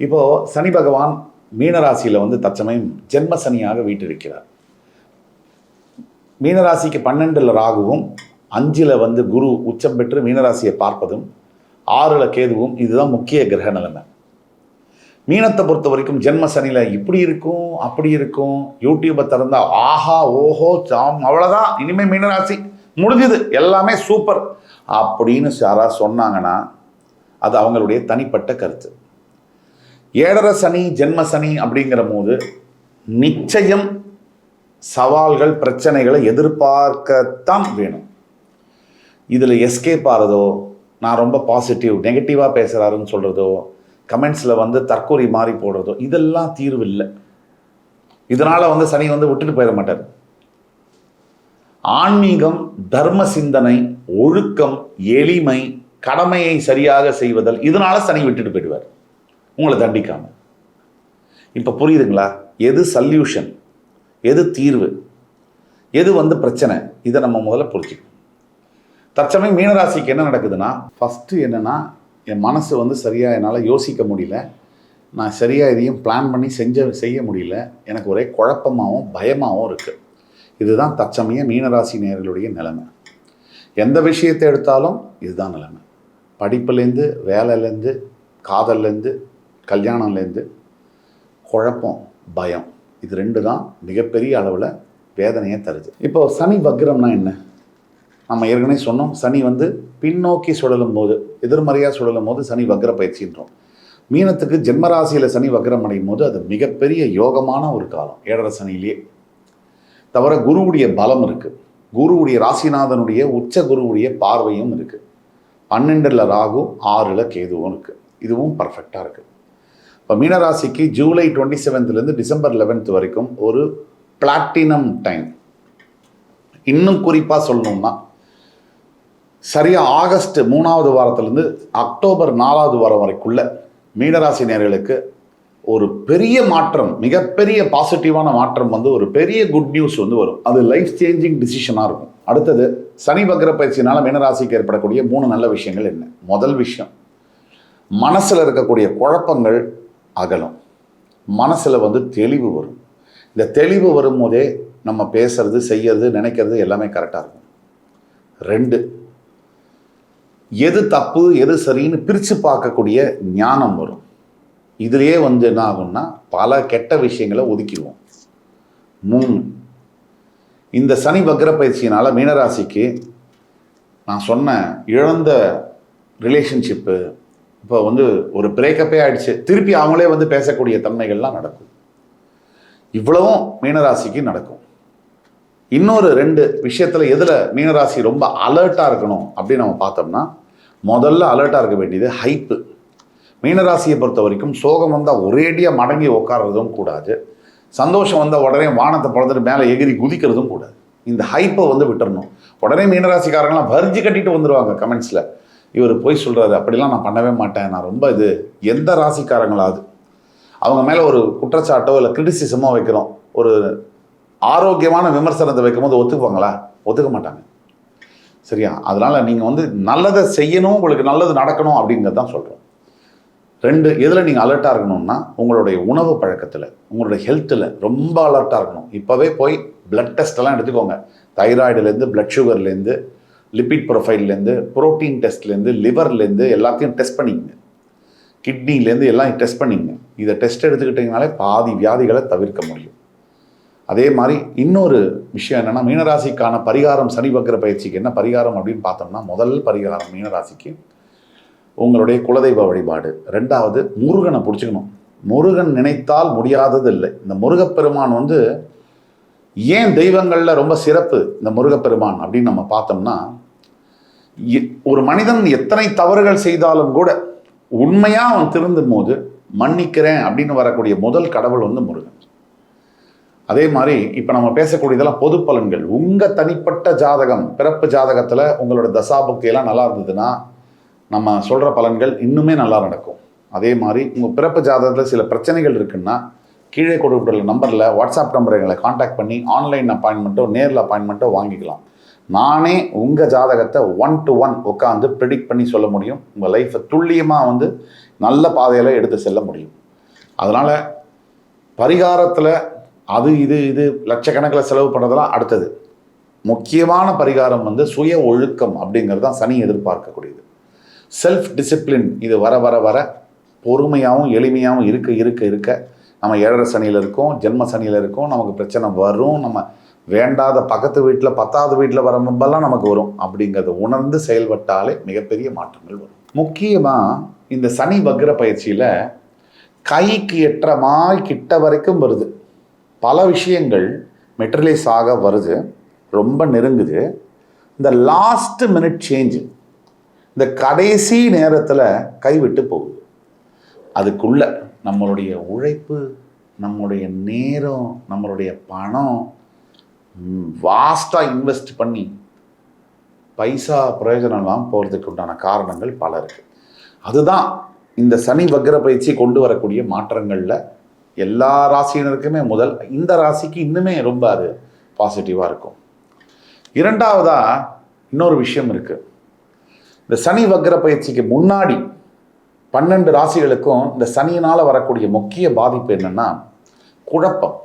இப்போது சனி பகவான் மீனராசியில் வந்து தற்சமயம் ஜென்ம சனியாக வீட்டிருக்கிறார். மீனராசிக்கு 12ல் ராகுவும் 5ல் வந்து குரு உச்சம் பெற்று மீனராசியை பார்ப்பதும் 6ல் கேதுவும் இதுதான் முக்கிய கிரக நிலைமை. மீனத்தை பொறுத்த வரைக்கும் ஜென்ம சனியில் இப்படி இருக்கும் அப்படி இருக்கும். யூடியூப்பை திறந்தா ஆஹா ஓஹோ சாம் அவ்வளோதான், இனிமேல் மீனராசி முடிஞ்சுது எல்லாமே சூப்பர் அப்படின்னு யாராவது சொன்னாங்கன்னா அது அவங்களுடைய தனிப்பட்ட கருத்து. 7.5 சனி ஜென்ம சனி அப்படிங்கிற போது நிச்சயம் சவால்கள் பிரச்சனைகளை எதிர்பார்க்கத்தான் வேணும். இதில் எஸ்கேப் ஆகிறதோ, நான் ரொம்ப பாசிட்டிவ் நெகட்டிவாக பேசுகிறாருன்னு சொல்கிறதோ, கமெண்ட்ஸில் வந்து தற்கொலை மாறி போடுறதோ இதெல்லாம் தீர்வு இல்லை. இதனால் வந்து சனி வந்து விட்டுட்டு போயிட மாட்டார். ஆன்மீகம், தர்ம சிந்தனை, ஒழுக்கம், எளிமை, கடமையை சரியாக செய்வதல், இதனால் சனி விட்டுட்டு போயிடுவார் உங்களை தண்டிக்காமல். இப்போ புரியுதுங்களா? எது சல்யூஷன், எது தீர்வு, எது வந்து பிரச்சனை, இதை நம்ம முதல்ல புரிஞ்சுக்கணும். தற்சமயம் மீனராசிக்கு என்ன நடக்குதுன்னா, ஃபஸ்ட்டு என்னென்னா என் மனசு வந்து சரியாக என்னால் யோசிக்க முடியல, நான் சரியாக இதையும் பிளான் பண்ணி செய்ய முடியல, எனக்கு ஒரே குழப்பமாகவும் பயமாகவும் இருக்குது. இதுதான் தற்சமயம் மீனராசி நேயர்களுடைய நிலைமை. எந்த விஷயத்தை எடுத்தாலும் இதுதான் நிலைமை. படிப்புலேருந்து, வேலையிலேருந்து, காதல்லேருந்து, கல்யாணம்லேருந்து குழப்பம், பயம், இது 2 தான் மிகப்பெரிய அளவில் வேதனையை தருது. இப்போது சனி வக்ரம்னா என்ன? நம்ம ஏற்கனவே சொன்னோம், சனி வந்து பின்னோக்கி சுழலும் போது, எதிர்மறையாக சுழலும் போது சனி வக்ர பயிற்சின்றோம். மீனத்துக்கு ஜென்மராசியில் சனி வக்ரம் அடையும் போது அது மிகப்பெரிய யோகமான ஒரு காலம். 7.5 சனியிலே தவிர குருவுடைய பலம் இருக்குது. குருவுடைய ராசிநாதனுடைய உச்ச குருவுடைய பார்வையும் இருக்குது. 12ல் ராகு, 6ல் கேதுவும் இருக்குது. இதுவும் பர்ஃபெக்டாக இருக்குது. இப்போ மீனராசிக்கு ஜூலை 27லேருந்து டிசம்பர் 11 வரைக்கும் ஒரு பிளாட்டினம் டைம். இன்னும் குறிப்பாக சொல்லணும்னா சரியாக ஆகஸ்ட் 3வது வாரத்திலேருந்து அக்டோபர் 4வது வாரம் வரைக்குள்ள மீனராசி நேயர்களுக்கு ஒரு பெரிய மாற்றம், மிகப்பெரிய பாசிட்டிவான மாற்றம் வந்து ஒரு பெரிய குட் நியூஸ் வந்து வரும். அது லைஃப் சேஞ்சிங் டிசிஷனாக இருக்கும். அடுத்தது சனி வக்ர பயிற்சியினால் மீனராசிக்கு ஏற்படக்கூடிய 3 நல்ல விஷயங்கள் என்ன? முதல் விஷயம், மனசில் இருக்கக்கூடிய குழப்பங்கள் அகலும். மனசில் வந்து தெளிவு வரும். இந்த தெளிவு வரும்போதே நம்ம பேசுறது, செய்யறது, நினைக்கிறது எல்லாமே கரெக்டாக இருக்கும். 2, எது தப்பு எது சரின்னு பிரித்து பார்க்கக்கூடிய ஞானம் வரும். இதுலேயே வந்து என்ன ஆகும்னா பல கெட்ட விஷயங்களை ஒதுக்கிடுவோம். 3, இந்த சனி வக்ர பயிற்சியினால் மீனராசிக்கு நான் சொன்ன இழந்த ரிலேஷன்ஷிப்பு இப்போ வந்து ஒரு பிரேக்கப்பே ஆயிடுச்சு, திருப்பி அவங்களே வந்து பேசக்கூடிய தன்மைகள்லாம் நடக்கும். இவ்வளவும் மீனராசிக்கு நடக்கும். இன்னொரு 2 விஷயத்தில் எதில் மீனராசி ரொம்ப அலர்ட்டாக இருக்கணும் அப்படின்னு நம்ம பார்த்தோம்னா, முதல்ல அலர்ட்டாக இருக்க வேண்டியது ஹைப்பு. மீனராசியை பொறுத்த வரைக்கும் சோகம் வந்தால் ஒரேடியாக மடங்கி உட்கார்றதும் கூடாது, சந்தோஷம் வந்தால் உடனே வானத்தை பிறந்துட்டு மேலே எகிரி குதிக்கிறதும் கூடாது. இந்த ஹைப்பை வந்து விட்டுறணும். உடனே மீனராசிக்காரங்களாம் வரிஞ்சு கட்டிட்டு வந்துடுவாங்க கமெண்ட்ஸில், இவர் போய் சொல்கிறாரு, அப்படிலாம் நான் பண்ணவே மாட்டேன், நான் ரொம்ப இது. எந்த ராசிக்காரங்களாவது அவங்க மேலே ஒரு குற்றச்சாட்டோ இல்லை கிரிட்டிசிசமோ வைக்கிறோம், ஒரு ஆரோக்கியமான விமர்சனத்தை வைக்கும்போது ஒத்துக்குவாங்களா? ஒத்துக்க மாட்டாங்க. சரியா? அதனால் நீங்கள் வந்து நல்லதை செய்யணும், உங்களுக்கு நல்லது நடக்கணும் அப்படிங்கிறது தான் சொல்கிறோம். 2, எதில் நீங்கள் அலர்ட்டாக இருக்கணும்னா உங்களுடைய உணவு பழக்கத்தில், உங்களுடைய ஹெல்த்தில் ரொம்ப அலர்ட்டாக இருக்கணும். இப்போவே போய் பிளட் டெஸ்ட்டெல்லாம் எடுத்துக்கோங்க. தைராய்டுலேருந்து, பிளட் சுகர்லேருந்து, லிபிட் ப்ரொஃபைல்லேருந்து, ப்ரோட்டீன் டெஸ்ட்லேருந்து, லிவர்லேருந்து எல்லாத்தையும் டெஸ்ட் பண்ணிக்கங்க. கிட்னிலேருந்து எல்லாம் டெஸ்ட் பண்ணிங்க. இதை டெஸ்ட் எடுத்துக்கிட்டிங்கனாலே பாதி வியாதிகளை தவிர்க்க முடியும். அதே மாதிரி இன்னொரு விஷயம் என்னென்னா, மீனராசிக்கான பரிகாரம், சனி வக்ர பயிற்சிக்கு என்ன பரிகாரம் அப்படின்னு பார்த்தோம்னா, முதல் பரிகாரம் மீனராசிக்கு உங்களுடைய குலதெய்வ வழிபாடு. 2வது முருகனை பிடிச்சிக்கணும். முருகன் நினைத்தால் முடியாதது இல்லை. இந்த முருகப்பெருமான் வந்து ஏன் தெய்வங்களில் ரொம்ப சிறப்பு இந்த முருகப்பெருமான் அப்படின்னு நம்ம பார்த்தோம்னா, ஒரு மனிதன் எத்தனை தவறுகள் செய்தாலும் கூட உண்மையாக அவன் திருந்தும் போது மன்னிக்கிறேன் அப்படின்னு வரக்கூடிய முதல் கடவுள் வந்து முருகன். அதே மாதிரி இப்போ நம்ம பேசக்கூடியதெல்லாம் பொது பலன்கள். உங்கள் தனிப்பட்ட ஜாதகம், பிறப்பு ஜாதகத்தில் உங்களோட தசாபுக்தியெல்லாம் நல்லா இருந்ததுன்னா நம்ம சொல்கிற பலன்கள் இன்னுமே நல்லா நடக்கும். அதே மாதிரி உங்கள் பிறப்பு ஜாதகத்தில் சில பிரச்சனைகள் இருக்குன்னா கீழே கொடுக்குற நம்பரில், வாட்ஸ்அப் நம்பரை எங்களை காண்டாக்ட் பண்ணி ஆன்லைன் அப்பாயின்மெண்ட்டோ நேரில் அப்பாயின்மெண்ட்டோ வாங்கிக்கலாம். நானே உங்கள் ஜாதகத்தை 1 to 1 உட்காந்து ப்ரெடிக்ட் பண்ணி சொல்ல முடியும். உங்கள் லைஃப்பை துல்லியமாக வந்து நல்ல பாதையில் எடுத்து செல்ல முடியும். அதனால் பரிகாரத்தில் அது இது லட்சக்கணக்கில் செலவு பண்ணுறதெல்லாம் அடுத்தது. முக்கியமான பரிகாரம் வந்து சுய ஒழுக்கம் அப்படிங்கிறது தான் சனி எதிர்பார்க்கக்கூடியது. செல்ஃப் டிசிப்ளின் இது வர வர வர பொறுமையாகவும் எளிமையாகவும் இருக்க நம்ம 7.5 சனியில் இருக்கோம், ஜென்ம சனியில் இருக்கோம், நமக்கு பிரச்சனை வரும், நம்ம வேண்டாத பக்கத்து வீட்டில் 10வது வீட்டில் வர முன்பெல்லாம் நமக்கு வரும். அப்படிங்கிறத உணர்ந்து செயல்பட்டாலே மிகப்பெரிய மாற்றங்கள் வரும். முக்கியமாக இந்த சனி வக்ர பயிற்சியில் கைக்கு எட்டுற மாதிரி கிட்ட வரைக்கும் வருது. பல விஷயங்கள் மெட்டீரியலைஸ் ஆக வருது, ரொம்ப நெருங்குது. இந்த லாஸ்ட் மினிட் சேஞ்சு, இந்த கடைசி நேரத்தில் கைவிட்டு போகுது. அதுக்குள்ள நம்மளுடைய உழைப்பு, நம்மளுடைய நேரம், நம்மளுடைய பணம் வாஸ்டாக இன்வெஸ்ட் பண்ணி பைசா பிரயோஜனம்லாம் போகிறதுக்கு உண்டான காரணங்கள் பல இருக்குது. அதுதான் இந்த சனி வக்ர பயிற்சி கொண்டு வரக்கூடிய மாற்றங்களில் எல்லா ராசியினருக்குமே முதல், இந்த ராசிக்கு இன்னுமே ரொம்ப அது பாசிட்டிவாக இருக்கும். இரண்டாவதாக இன்னொரு விஷயம் இருக்குது. இந்த சனி வக்ர பயிற்சிக்கு முன்னாடி 12 ராசிகளுக்கும் இந்த சனியினால் வரக்கூடிய முக்கிய பாதிப்பு என்னென்னா குழப்பம்.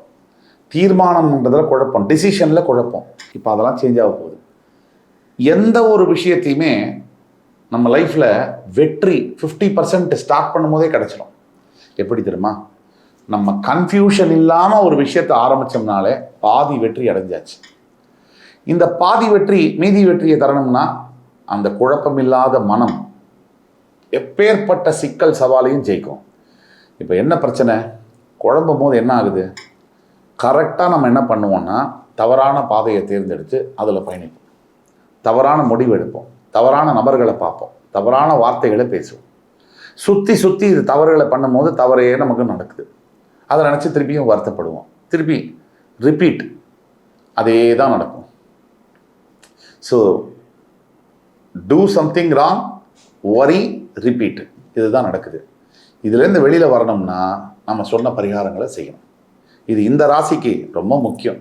தீர்மானம்ன்றதில் குழப்பம், டிசிஷனில் குழப்பம். இப்போ அதெல்லாம் சேஞ்ச் ஆக போகுது. எந்த ஒரு விஷயத்தையுமே நம்ம லைஃப்பில் வெற்றி 50% ஸ்டார்ட் பண்ணும் போதே கிடச்சிடும். எப்படி தெரியுமா? நம்ம கன்ஃபியூஷன் இல்லாமல் ஒரு விஷயத்தை ஆரம்பித்தோம்னாலே பாதி வெற்றி அடைஞ்சாச்சு. இந்த பாதி வெற்றி மீதி வெற்றியை தரணும்னா அந்த குழப்பம் இல்லாத மனம் எப்பேற்பட்ட சிக்கல் சவாலையும் ஜெயிக்கும். இப்போ என்ன பிரச்சனை? குழம்பும் போது என்ன ஆகுது? கரெக்டாக நம்ம என்ன பண்ணுவோம்னா தவறான பாதையை தேர்ந்தெடுத்து அதில் பயணிப்போம், தவறான முடிவு எடுப்போம், தவறான நபர்களை பார்ப்போம், தவறான வார்த்தைகளை பேசுவோம். சுற்றி இது தவறுகளை பண்ணும்போது தவறே நமக்கு நடக்குது. அதை நினச்சி திருப்பியும் வருத்தப்படுவோம், திருப்பி ரிப்பீட், அதே தான் நடக்கும். ஸோ டூ சம்திங் ராங், வரி, ரிப்பீட், இதுதான் நடக்குது. இதுலேருந்து வெளியில் வரணும்னா நம்ம சொன்ன பரிகாரங்களை செய்யணும். இது இந்த ராசிக்கு ரொம்ப முக்கியம்.